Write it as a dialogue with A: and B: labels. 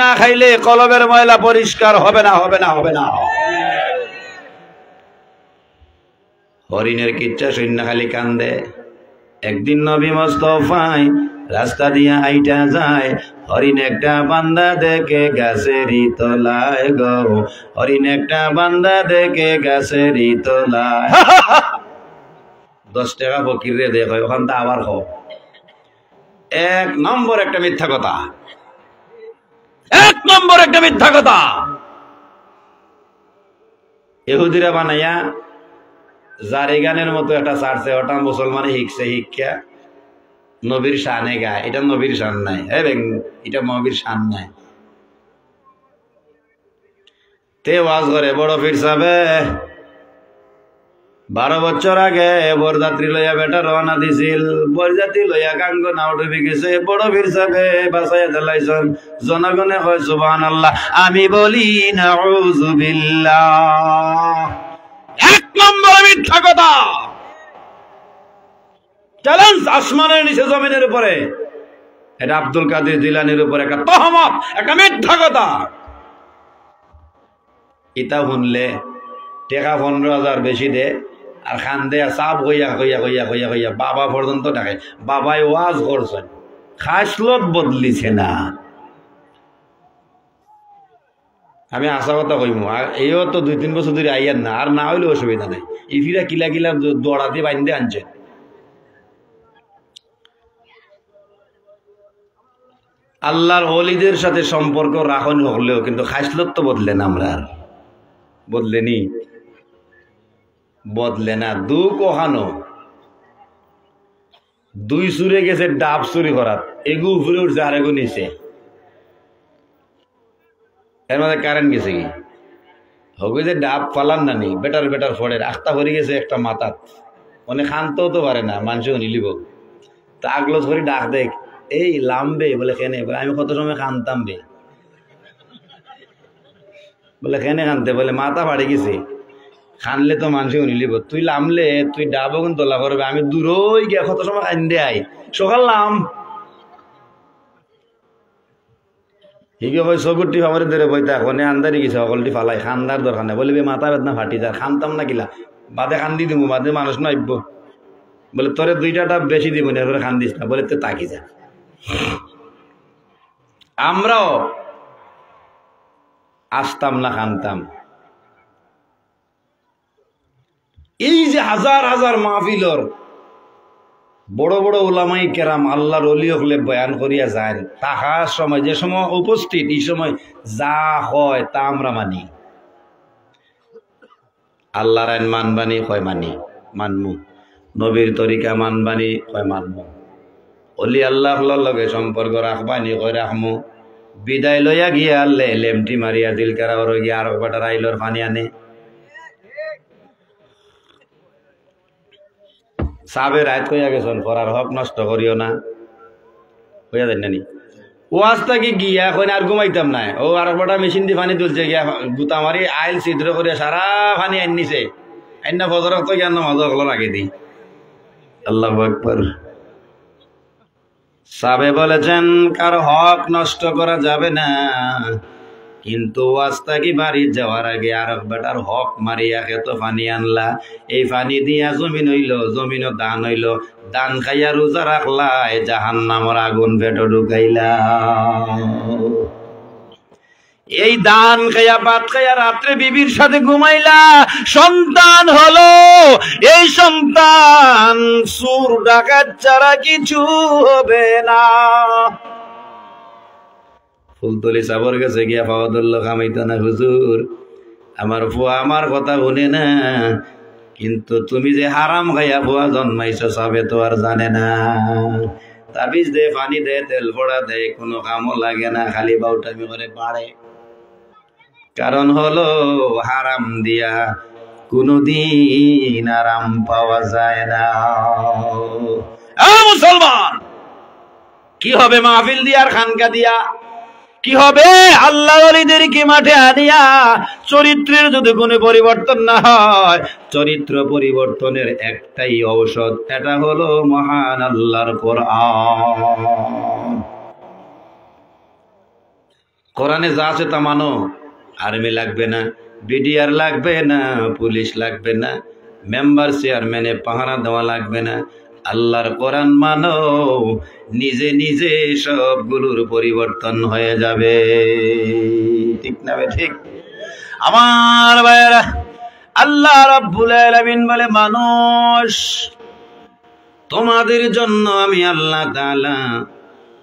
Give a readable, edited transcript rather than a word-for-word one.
A: না খাইলে কলবের ময়লা পরিষ্কার হবে না, হবে না, হবে না। হরিণের কিচ্ছা শূন্য খালি কান্দে। একদিন নবী মুস্তাফায় রাস্তা দিয়া আইটা যায়, হরিণ একটা বান্দা দেখে গাছেরই তলায় গো, হরিণ একটা বান্দা দেখে গাছেরই তলায়। 10 টাকা ফকির রে দেখো, ওখান তা আবার হোক। 1 নম্বর একটা মিথ্যা কথা, 1 নম্বর একটা মিথ্যা কথা। ইহুদিরা বানাইয়া জারি গানের মতো একটা ছাড়ছে, ওটা মুসলমানে শিখছে, শিক্ষা নবীর শানে গায়। এটা নবীর শান নাই, এটা নবীর শান নাই। তে ওয়াজ করে বড় পীর সাহেবে 12 বছর আগে বরযাত্রী লইয়া বেটা রওনা দিছিল, বরযাত্রী লইয়া গাঙ্গ নাও ডুবে গেছে, বড় পীর সাহেবে বাঁচাইয়া দিলাইছেন। জনগণে হয় সুবহানাল্লাহ, আমি বলি নাউযুবিল্লাহ। 1 নম্বর মিথ্যা কথা, চ্যালেঞ্জ আসমানের নিচে জমিনের উপরে। এটা আব্দুল কাদের জিলানীর উপরে একটা তহমত, একটা মিথ্যা কথা। ইতা শুনলে টাকা 15,000 বেশি দে আর খান দে, চাপ হইয়া হইয়া হইয়া হইয়া হইয়া বাবা পর্যন্ত ডাকে। বাবাই ওয়াজ করছেন, খাসলত বদলিছে না। আমি আশা কথা কইমু, এইও তো 2-3 বছর ধরে আইয়ার না, আর না হইলে অসুবিধা নাই। ইফিরা কিলা কিলা দৌড়াতে বাইন্দে আনছে। আল্লাহর ওলিদের সাথে সম্পর্ক রাখুন হলেও কিন্তু খাসলত তো বদলেন, আমরা আর বদলেনি, বদলে না। কোহানো 2 সুরে গেছে ডাব চুরি করাত, এগু উপরে উঠছে আর এগু নিচে, এর মধ্যে কারেন্ট গেছে কি হবে যে ডাব ফালান না নি, বেটার বেটার ফড়ের আখতা ভরে গেছে একটা মাথাত, অনেক শান্তও তো পারে না, মানুষও নিলিব। তা আগলো ধরি ডাক দেখ, এই লামবে বলে কেনে, বলে আমি কত সময় কানতাম বে, বলে কেনে কানতে, বলে মাথা ফাড়ে গেছে, খানলে তো মানুষও নিলিব, তুই লামলে তুই ডাব এখন তোলা করবে, আমি দূরই গিয়া কত সময় কান্দে আই, সকাল লাম হিগে ভাই সগুরটি আমার ধরে বইতে এখন আন্দারি গেছে, সকলটি ফালাই খান্দার দরকার নেই, বলবি মাথা বেদনা ফাটি যায়, খানতাম না কিলা, বাদে খান্দি দিব, বাদে মানুষ না আইব, বলে তোরে 2টা ডাব বেশি দিব না, খান দিস না, বলে তো তাকি যা। আমরাও আসতাম না, খানতাম। এই যে হাজার হাজার মাহফিলর বড় বড় ওলামাই কেরাম আল্লাহর ওলি হলে বয়ান করিয়া যায়, তাহার সময় যে সময় উপস্থিত, এই সময় যা হয় তা আমরা মানি। আল্লাহর আইন মানবানি হয় মানি, মানমু। নবীর তরিকা মানবানি হয় মানমু। অলি আল্লাহর লগে সম্পর্ক রাখবানি হয় রাখমু। বিদায় লইয়া গিয়া আল্লে লেমটি মারিয়া দিল কারা ওর গিয়া আর বাটার আইলর পানি আনে। সাবের আয়াত কইয়া গেছেন, পড়ার হক নষ্ট করিও না, কইয়া দেন নানি। ওয়াজটা কি গিয়া কইনা আর ঘুমাইতাম না, ও আর বড় মেশিন দিয়ে পানি তুলছে, গিয়া গুতা মারি আইল ছিদ্র করিয়া সারা পানি আনিছে, আইনা ফজর তো জ্ঞান মাঝে হলো আগে দিই। আল্লাহু আকবার। সাবে বলেছেন কার হক নষ্ট করা যাবে না, কিন্তু ওয়াজটা কি বাড়ি যাওয়ার আগে আর বেটার হক মারিয়া খেত পানি আনলা, এই পানি দিয়া জমিন হইল, জমিনও দান হইল, দান খাইয়া রোজা রাখলা, জাহান্নামের আগুন পেটে ঢুকাইলা। এই দান খাইয়া ভাত খাইয়া রাত্রে বিবির সাথে ঘুমাইলা, সন্তান হলো, এই সন্তান সুর ডাকাত ছাড়া কিছু হবে না। ফুলতলি সাবর গেছে গিয়া ফাওয়াদুল্ল খামাইতো না, হুজুর আমার ফুয়া আমার কথা শুনে না, কিন্তু তুমি যে হারাম খাইয়া ফুয়া জন্মাইছো সাবে তো আর জানে না। তাবিজ দে, পানি দে, তেল পড়া দে, কোনো কামও লাগে না, খালি বাউটামি করে বাড়ে। কারণ হলো হারাম দিয়া কোনদিন আরাম পাওয়া যায় না। মুসলমান, কি হবে মাহফিল দিয়া আর খানকা দিয়া, কি হবে আল্লাহ ওলিদেরকে মাঠে আনিয়া? চরিত্রের যদি কোনো পরিবর্তন না হয়, চরিত্র পরিবর্তনের একটাই ঔষধ, এটা হলো মহান আল্লাহর কোরআন। কোরআনে যা আছে তা মানো। আর্মি লাগবে না, বিডিআর লাগবে না, পুলিশ লাগবে না, মেম্বার চেয়ারম্যানে পাহারা দেওয়া লাগবে না। আল্লাহর কোরআন মানো, নিজে নিজে সবগুলোর পরিবর্তন হয়ে যাবে। ঠিক না বে ঠিক? আমার ভাইয়েরা, আল্লাহ রাব্বুল আলামিন বলে, মানুষ তোমাদের জন্য আমি আল্লাহ তাআলা